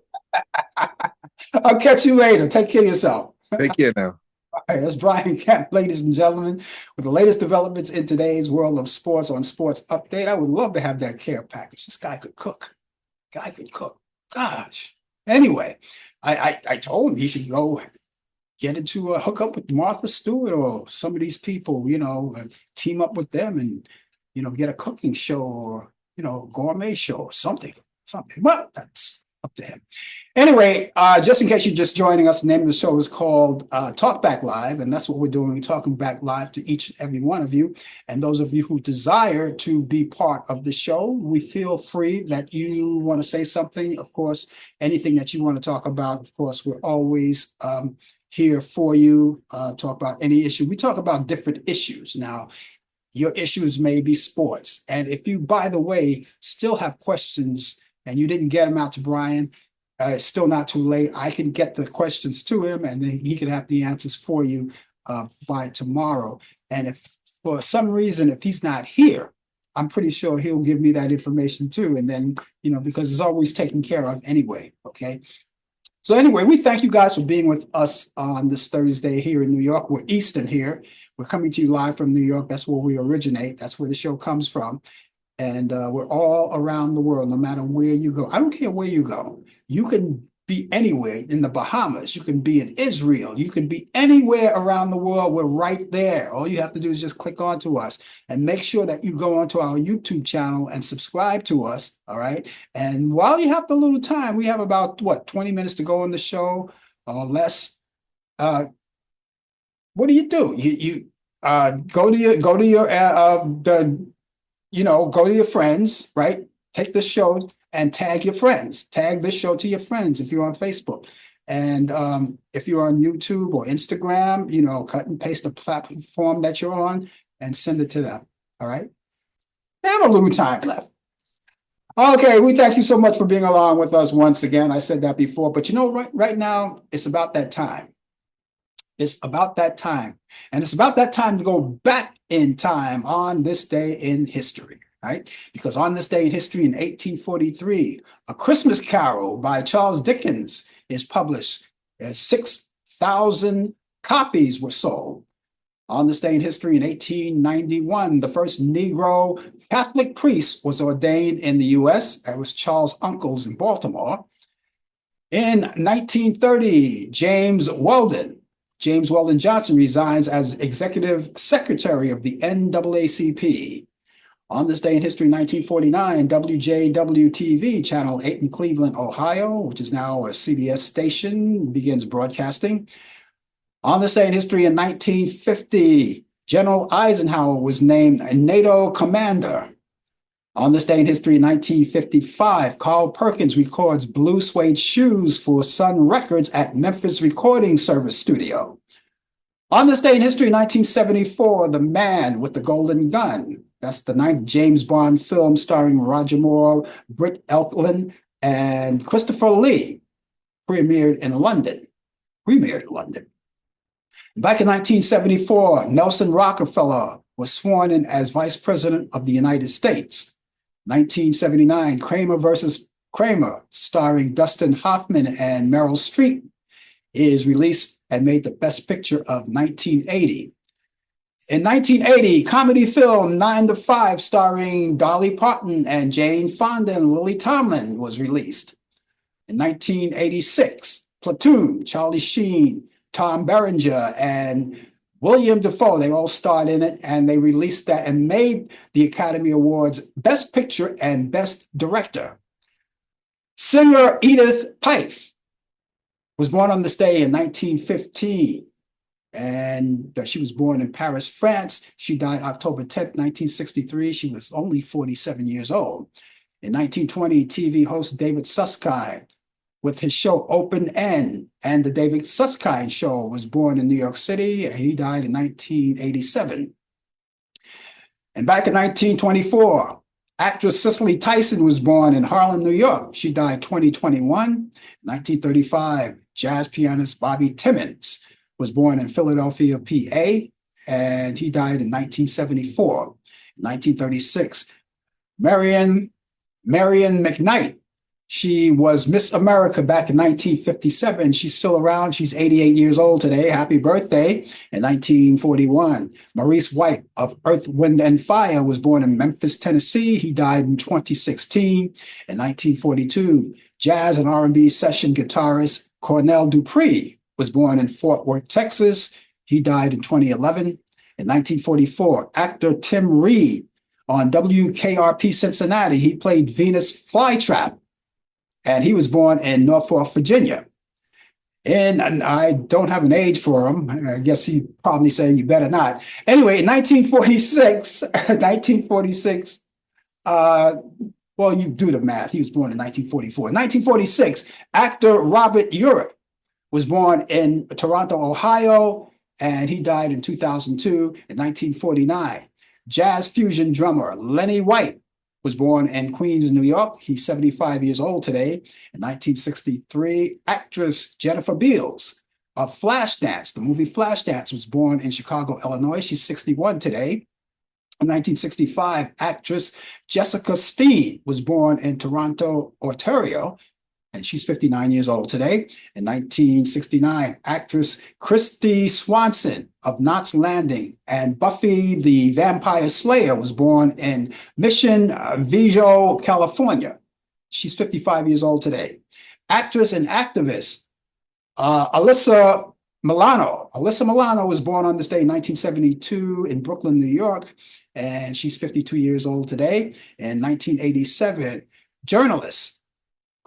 I'll catch you later. Take care of yourself. Take care now. All right, that's Brian Camp, ladies and gentlemen, with the latest developments in today's world of sports on Sports Update. I would love to have that care package. This guy could cook. Gosh. Anyway, I told him he should go get into a hookup with Martha Stewart or some of these people, team up with them and, get a cooking show or, gourmet show or something. But that's up to him. Anyway, just in case you're just joining us, the name of the show is called Talk Back Live, and that's what we're doing. We're talking back live to each and every one of you. And those of you who desire to be part of the show, we feel free that you want to say something. Of course, anything that you want to talk about, of course, we're always here for you. Talk about any issue. We talk about different issues. Now, your issues may be sports. And if you, by the way, still have questions and you didn't get them out to Brian, it's still not too late. I can get the questions to him and then he can have the answers for you by tomorrow. And if for some reason, if he's not here, I'm pretty sure he'll give me that information too. And then, you know, because it's always taken care of anyway. Okay. So anyway, we thank you guys for being with us on this Thursday here in New York. We're Eastern here. We're coming to you live from New York. That's where we originate. That's where the show comes from. And we're all around the world, no matter where you go. I don't care where you go. You can be anywhere in the Bahamas. You can be in Israel. You can be anywhere around the world. We're right there. All you have to do is just click onto us and make sure that you go onto our YouTube channel and subscribe to us. All right. And while you have the little time, we have about 20 minutes to go on the show or less. What do? You go to your friends, right? Take the show and tag your friends. Tag this show to your friends if you're on Facebook. And if you're on YouTube or Instagram, you know, cut and paste the platform that you're on and send it to them. All right. They have a little time left. Okay, we thank you so much for being along with us once again. I said that before, but you know, right now, it's about that time. It's about that time. And it's about that time to go back in time on this day in history, right? Because on this day in history in 1843, A Christmas Carol by Charles Dickens is published. 6,000 copies were sold. On this day in history in 1891, the first Negro Catholic priest was ordained in the U.S. That was Charles Uncles in Baltimore. In 1930, James Weldon Johnson resigns as executive secretary of the NAACP. On this day in history, 1949, WJW-TV, Channel 8 in Cleveland, Ohio, which is now a CBS station, begins broadcasting. On this day in history in 1950, General Eisenhower was named a NATO commander. On this day in history in 1955, Carl Perkins records Blue Suede Shoes for Sun Records at Memphis Recording Service Studio. On this day in history in 1974, The Man with the Golden Gun. That's the 9th James Bond film starring Roger Moore, Britt Elflin, and Christopher Lee, premiered in London. Back in 1974, Nelson Rockefeller was sworn in as Vice President of the United States. 1979, Kramer versus Kramer, starring Dustin Hoffman and Meryl Streep, is released and made the Best Picture of 1980. In 1980, comedy film 9 to 5, starring Dolly Parton and Jane Fonda and Lily Tomlin, was released. In 1986, Platoon, Charlie Sheen, Tom Berenger, and William Dafoe, they all starred in it, and they released that and made the Academy Awards Best Picture and Best Director. Singer Edith Piaf was born on this day in 1915, and she was born in Paris, France. She died October 10th, 1963. She was only 47 years old. In 1920, TV host David Susskind, with his show Open End and the David Susskind Show, was born in New York City, and he died in 1987. And back in 1924, actress Cicely Tyson was born in Harlem, New York. She died 2021. 1935, jazz pianist Bobby Timmons was born in Philadelphia, PA, and he died in 1974. In 1936, Marion McKnight, she was Miss America back in 1957. She's still around. She's 88 years old today. Happy birthday. In 1941, Maurice White of Earth, Wind, and Fire was born in Memphis, Tennessee. He died in 2016. In 1942, jazz and R&B session guitarist Cornell Dupree was born in Fort Worth, Texas. He died in 2011. In 1944, actor Tim Reed on WKRP Cincinnati, he played Venus Flytrap. and he was born in Norfolk, Virginia. And I don't have an age for him. I guess he'd probably say you better not. Anyway, in 1946, 1946, well, you do the math. He was born in 1944. In 1946, actor Robert Urich was born in Toronto, Ohio, and he died in 2002. In 1949, jazz fusion drummer Lenny White was born in Queens, New York. He's 75 years old today. In 1963, actress Jennifer Beals of Flashdance, the movie Flashdance, was born in Chicago, Illinois. She's 61 today. In 1965, actress Jessica Steen was born in Toronto, Ontario, and she's 59 years old today. In 1969, actress Christy Swanson of Knots Landing and Buffy the Vampire Slayer was born in Mission Viejo, California. She's 55 years old today. Actress and activist Alyssa Milano. Alyssa Milano was born on this day in 1972 in Brooklyn, New York, and she's 52 years old today. In 1987, journalist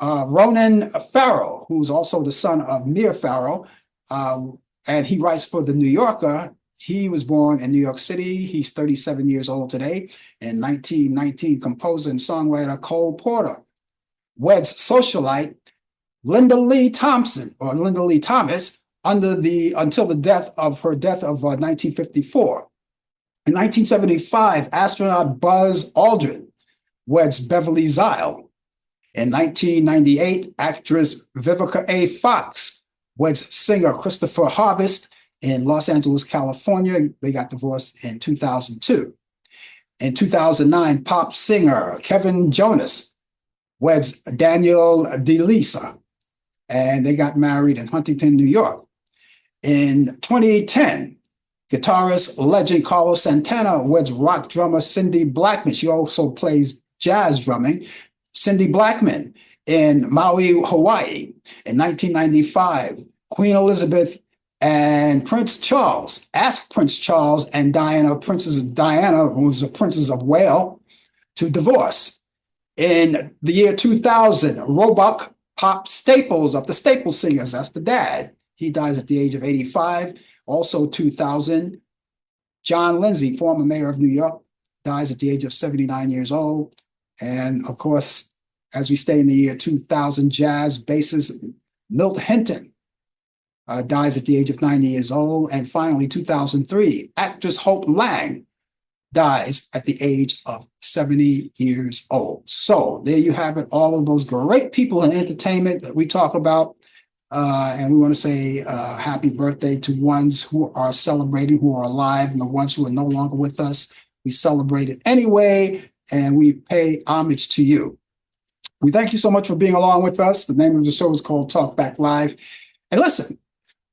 Ronan Farrow, who's also the son of Mia Farrow, and he writes for The New Yorker. He was born in New York City. He's 37 years old today. In 1919, composer and songwriter Cole Porter weds socialite Linda Lee Thompson, or Linda Lee Thomas, until the death of 1954. In 1975, astronaut Buzz Aldrin weds Beverly Zile. In 1998, actress Vivica A. Fox weds singer Christopher Harvest in Los Angeles, California. They got divorced in 2002. In 2009, pop singer Kevin Jonas weds Daniel DeLisa, and they got married in Huntington, New York. In 2010, guitarist legend Carlos Santana weds rock drummer Cindy Blackman. She also plays jazz drumming. Cindy Blackman in Maui, Hawaii. In 1995, Queen Elizabeth and Prince Charles asked Prince Charles and Diana, Princess Diana, who's a Princess of Wales, to divorce. In the year 2000, Roebuck Pop Staples of the Staple Singers, that's the dad. He dies at the age of 85. Also 2000, John Lindsay, former mayor of New York, dies at the age of 79 years old. And of course, as we stay in the year 2000, jazz bassist Milt Hinton dies at the age of 90 years old. And finally, 2003, actress Hope Lang dies at the age of 70 years old. So there you have it, all of those great people in entertainment that we talk about. And we want to say happy birthday to ones who are celebrating, who are alive, and the ones who are no longer with us. We celebrate it anyway, and we pay homage to you. We thank you so much for being along with us. The name of the show is called Talk Back Live. And listen,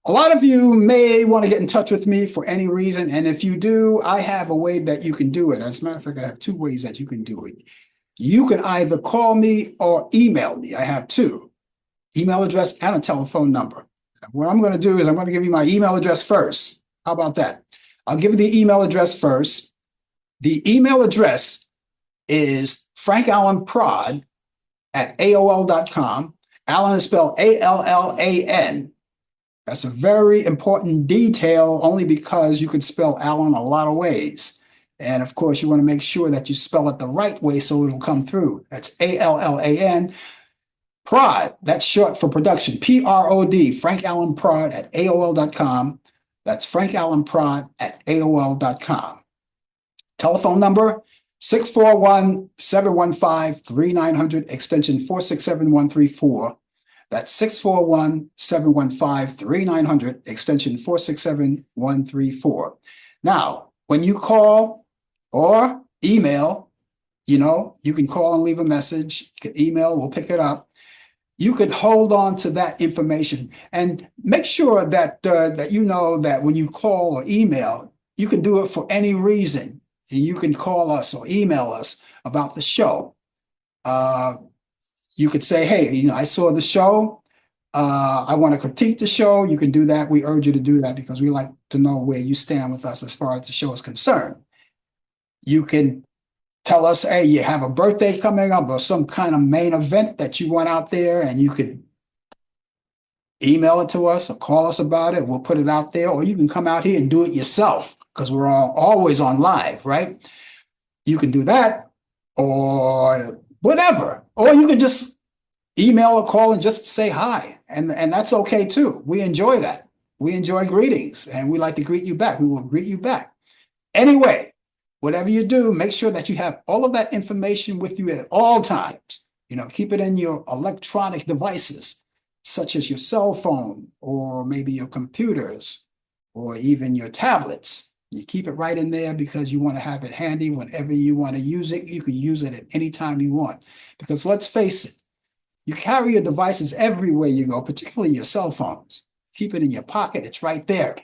a lot of you may want to get in touch with me for any reason. And if you do, I have a way that you can do it. As a matter of fact, I have two ways that you can do it. You can either call me or email me. I have two: email address and a telephone number. What I'm going to do is I'm going to give you my email address first. How about that? I'll give you the email address first. The email address is frankallenprod@aol.com. Allan is spelled Allan. That's a very important detail, only because you can spell Allan a lot of ways. And of course, you want to make sure that you spell it the right way so it'll come through. That's Allan. Prod, that's short for production. PROD, frankallenprod@aol.com. That's frankallenprod@aol.com. Telephone number 641-715-3900, extension 467134. That's 641-715-3900, extension 467134. Now, when you call or email, you can call and leave a message. You can email, we'll pick it up. You could hold on to that information and make sure that you know that when you call or email, you can do it for any reason. And you can call us or email us about the show. You could say, hey, I saw the show. I want to critique the show. You can do that. We urge you to do that because we like to know where you stand with us as far as the show is concerned. You can tell us, hey, you have a birthday coming up or some kind of main event that you want out there, and you could email it to us or call us about it. We'll put it out there, or you can come out here and do it yourself because we're always on live, right? You can do that or whatever, or you can just email or call and just say hi. And that's okay too. We enjoy that. We enjoy greetings and we like to greet you back. We will greet you back. Anyway, whatever you do, make sure that you have all of that information with you at all times. Keep it in your electronic devices, such as your cell phone or maybe your computers or even your tablets. You keep it right in there because you want to have it handy whenever you want to use it. You can use it at any time you want. Because let's face it, you carry your devices everywhere you go, particularly your cell phones. Keep it in your pocket. It's right there.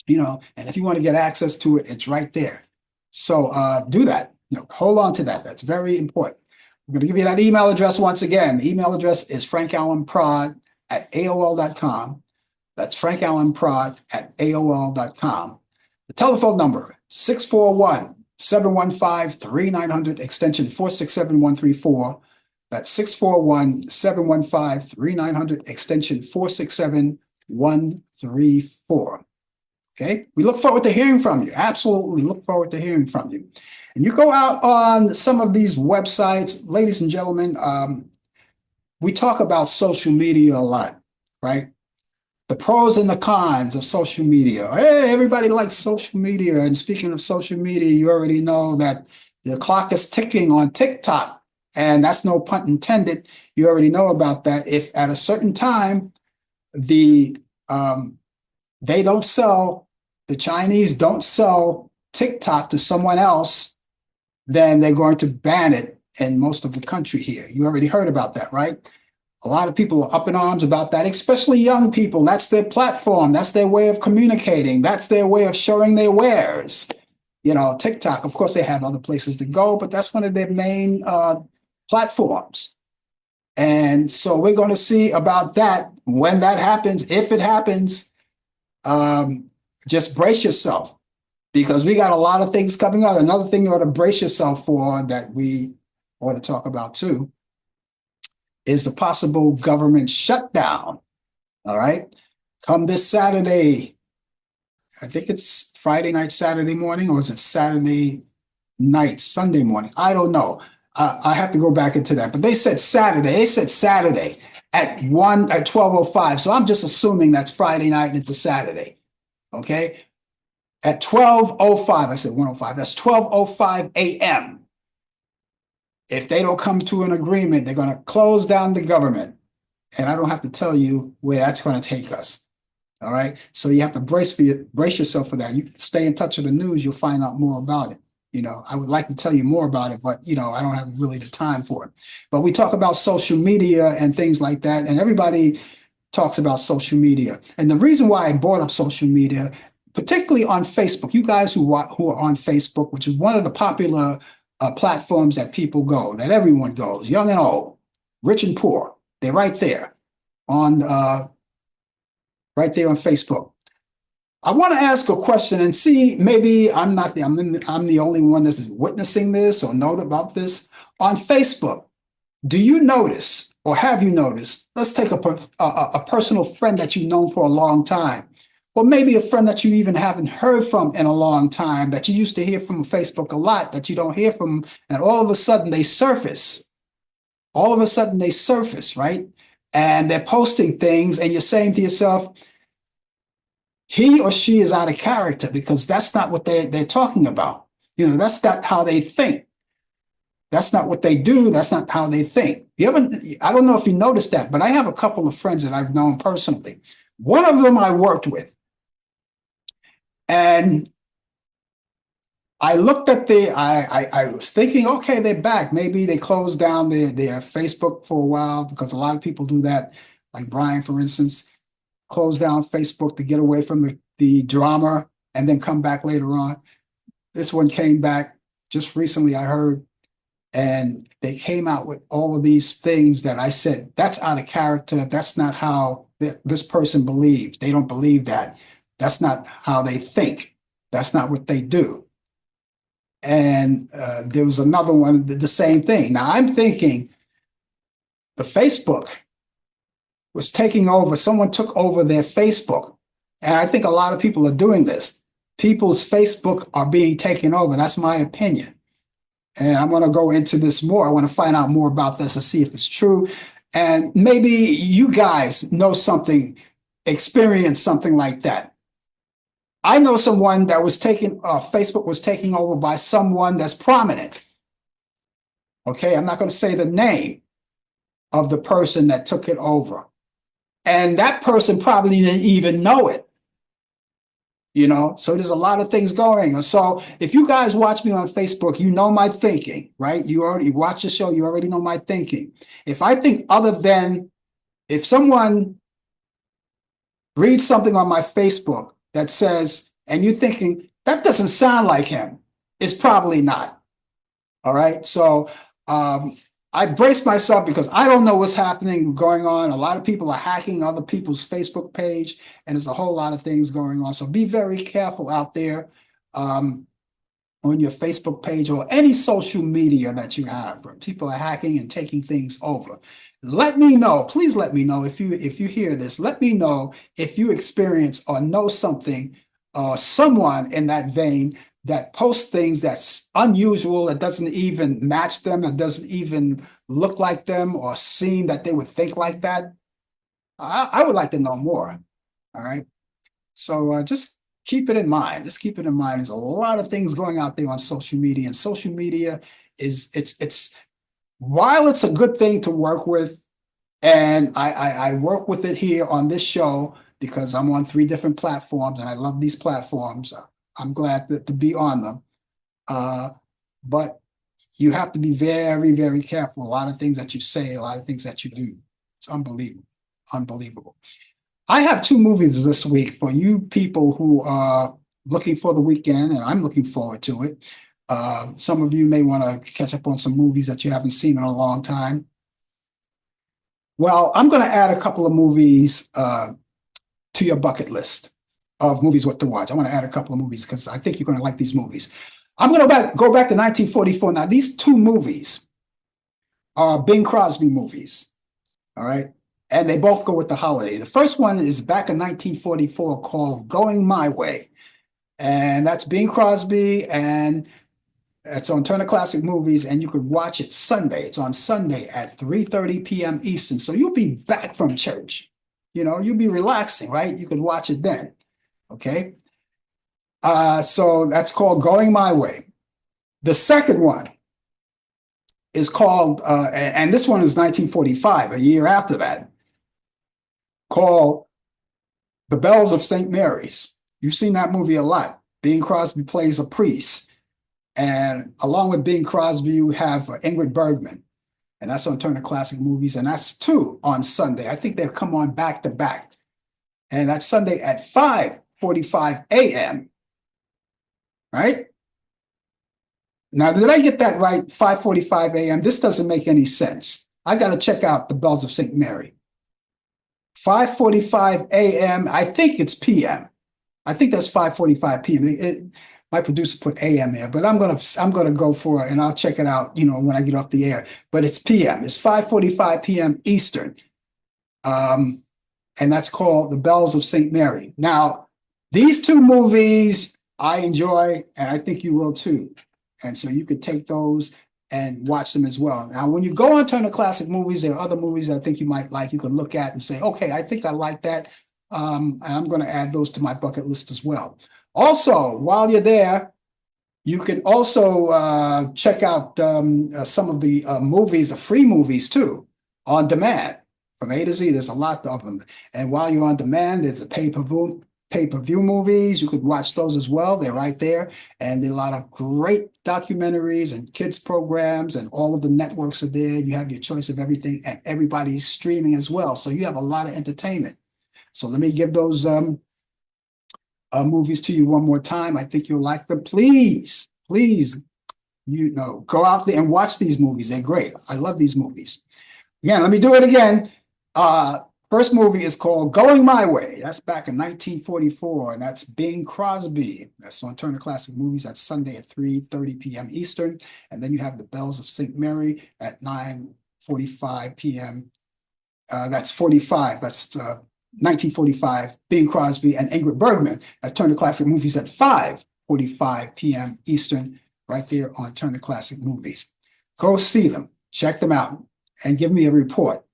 And if you want to get access to it, it's right there. So do that. Hold on to that. That's very important. I'm going to give you that email address once again. The email address is frankallenprod@aol.com. That's frankallenprod@aol.com. The telephone number, 641-715-3900, extension 467134. That's 641-715-3900, extension 467134. Okay, we look forward to hearing from you. Absolutely look forward to hearing from you. And you go out on some of these websites, ladies and gentlemen, we talk about social media a lot, right? The pros and the cons of social media. Hey, everybody likes social media. And speaking of social media, you already know that the clock is ticking on TikTok. And that's no pun intended. You already know about that. If at a certain time, they don't sell, the Chinese don't sell TikTok to someone else, then they're going to ban it in most of the country here. You already heard about that, right? A lot of people are up in arms about that, especially young people. That's their platform. That's their way of communicating. That's their way of showing their wares. TikTok, of course, they have other places to go, but that's one of their main platforms. And so we're going to see about that when that happens. If it happens, just brace yourself because we got a lot of things coming up. Another thing you ought to brace yourself for that we ought to talk about too is the possible government shutdown. All right. Come this Saturday. I think it's Friday night, Saturday morning, or is it Saturday night, Sunday morning? I don't know. I have to go back into that. But they said Saturday. They said Saturday at 12:05. So I'm just assuming that's Friday night into Saturday. Okay. At 12:05, I said 1:05. That's 12:05 a.m. If they don't come to an agreement, they're going to close down the government. And I don't have to tell you where that's going to take us. All right. So you have to brace yourself for that. You stay in touch with the news, you'll find out more about it. I would like to tell you more about it, but I don't have really the time for it. But we talk about social media and things like that, and everybody talks about social media. And the reason why I brought up social media, particularly on Facebook, you guys who are on Facebook, which is one of the popular platforms that people go, that everyone goes, young and old, rich and poor, they're right there on Facebook. I want to ask a question and see, maybe I'm the only one that's witnessing this or know about this. On Facebook, do you notice or have you noticed, let's take a personal friend that you've known for a long time, or maybe a friend that you even haven't heard from in a long time, that you used to hear from on Facebook a lot, that you don't hear from, and all of a sudden they surface. All of a sudden they surface, right? And they're posting things and you're saying to yourself, he or she is out of character because that's not what they're talking about. That's not how they think. That's not what they do. That's not how they think. I don't know if you noticed that, but I have a couple of friends that I've known personally. One of them I worked with. And I looked at I was thinking, okay, they're back. Maybe they closed down their Facebook for a while because a lot of people do that. Like Brian, for instance, closed down Facebook to get away from the drama and then come back later on. This one came back just recently, I heard, and they came out with all of these things that I said, that's out of character. That's not how this person believes. They don't believe that. That's not how they think. That's not what they do. And there was another one, the same thing. Now I'm thinking the Facebook was taking over. Someone took over their Facebook. And I think a lot of people are doing this. People's Facebook are being taken over. That's my opinion. And I'm going to go into this more. I want to find out more about this and see if it's true. And maybe you guys know something, experienced something like that. I know someone that was taken, Facebook was taken over by someone that's prominent. Okay, I'm not going to say the name of the person that took it over. And that person probably didn't even know it. You know, so there's a lot of things going on. So if you guys watch me on Facebook, you know my thinking, right? You already watch the show, you already know my thinking. If I think other than, if someone reads something on my Facebook that says, and you're thinking, that doesn't sound like him, it's probably not. All right. So I brace myself because I don't know what's happening, going on. A lot of people are hacking other people's Facebook page, and there's a whole lot of things going on. So be very careful out there on your Facebook page or any social media that you have. People are hacking and taking things over. Let me know, please let me know if you hear this. Let me know if you experience or know something or someone in that vein that posts things that's unusual, that doesn't even match them, that doesn't even look like them or seem that they would think like that. I would like to know more. All right. So just keep it in mind. Just keep it in mind. There's a lot of things going out there on social media, and social media is it's while it's a good thing to work with, and I work with it here on this show because I'm on 3 different platforms and I love these platforms. I'm glad to be on them. But you have to be very, very careful. A lot of things that you say, a lot of things that you do. It's unbelievable. Unbelievable. I have 2 movies this week for you people who are looking for the weekend, and I'm looking forward to it. Some of you may want to catch up on some movies that you haven't seen in a long time. Well, I'm going to add a couple of movies to your bucket list of movies what to watch. I want to add a couple of movies because I think you're going to like these movies. I'm going to go back to 1944. Now, these 2 movies are Bing Crosby movies, all right? And they both go with the holiday. The first one is back in 1944 called Going My Way. And that's Bing Crosby, and it's on Turner Classic Movies, and you could watch it Sunday. It's on Sunday at 3:30 p.m. Eastern. So you'll be back from church. You know, you'll be relaxing, right? You can watch it then. Okay. So that's called Going My Way. The second one is called, and this one is 1945, a year after that, called The Bells of St. Mary's. You've seen that movie a lot. Bing Crosby plays a priest. And along with Bing Crosby, you have Ingrid Bergman. And that's on Turner Classic Movies. And that's 2 on Sunday. I think they'll come on back to back. And that's Sunday at 5:45 a.m. Right? Now, did I get that right? 5:45 a.m. This doesn't make any sense. I got to check out The Bells of St. Mary. 5:45 a.m. I think it's p.m. I think that's 5:45 p.m. My producer put AM there, but I'm gonna go for it, and I'll check it out, you know, when I get off the air. But it's PM. It's 5:45 p.m. Eastern, and that's called The Bells of St. Mary. Now, these 2 movies I enjoy, and I think you will too. And so you could take those and watch them as well. Now, when you go on Turner Classic Movies, there are other movies I think you might like. You can look at and say, okay, I think I like that. And I'm going to add those to my bucket list as well. Also, while you're there, you can also check out some of the movies, the free movies too, on demand from A to Z. There's a lot of them. And while you're on demand, there's a pay-per-view movies. You could watch those as well. They're right there. And there are a lot of great documentaries and kids programs, and all of the networks are there. You have your choice of everything, and everybody's streaming as well. So you have a lot of entertainment. So let me give those movies to you one more time. I think you'll like them. Please, you know, go out there and watch these movies. They're great. I love these movies. Again, let me do it again. First movie is called Going My Way. That's back in 1944, and that's Bing Crosby. That's on Turner Classic Movies. That's Sunday at 3:30 p.m. Eastern. And then you have The Bells of St. Mary at 9:45 p.m. That's 1945. Bing Crosby and Ingrid Bergman at Turner Classic Movies at 5:45 p.m. Eastern, right there on Turner Classic Movies. Go see them, check them out, and give me a report.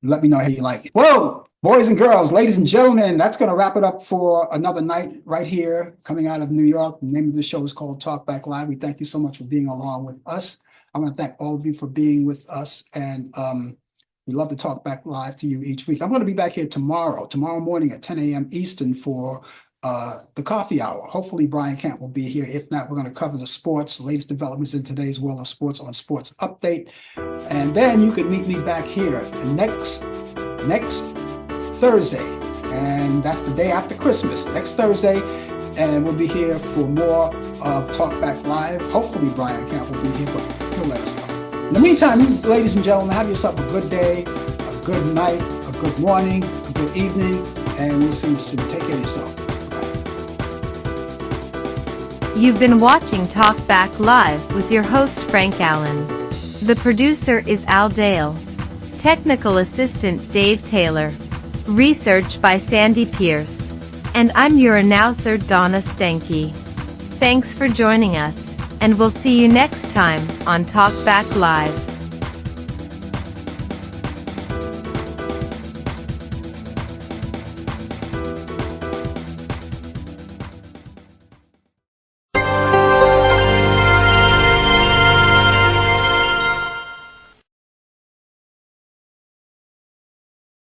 Let me know how you like it. Well, boys and girls, ladies and gentlemen, that's going to wrap it up for another night right here, coming out of New York. The name of the show is called Talk Back Live. We thank you so much for being along with us. I want to thank all of you for being with us, and we love to talk back live to you each week. I'm going to be back here tomorrow morning at 10 a.m. Eastern for the coffee hour. Hopefully Brian Camp will be here. If not, we're going to cover the sports, latest developments in today's world of sports on Sports Update. And then you can meet me back here next Thursday. And that's the day after Christmas, next Thursday. And we'll be here for more of Talk Back Live. Hopefully Brian Camp will be here, but he'll let us know. In the meantime, you ladies and gentlemen, have yourself a good day, a good night, a good morning, a good evening, and we'll see you soon. Take care of yourself. You've been watching Talk Back Live with your host Frank Allan. The producer is Al Dale. Technical assistant Dave Taylor. Research by Sandy Pierce. And I'm your announcer Donna Stenke. Thanks for joining us, and we'll see you next time on Talk Back Live.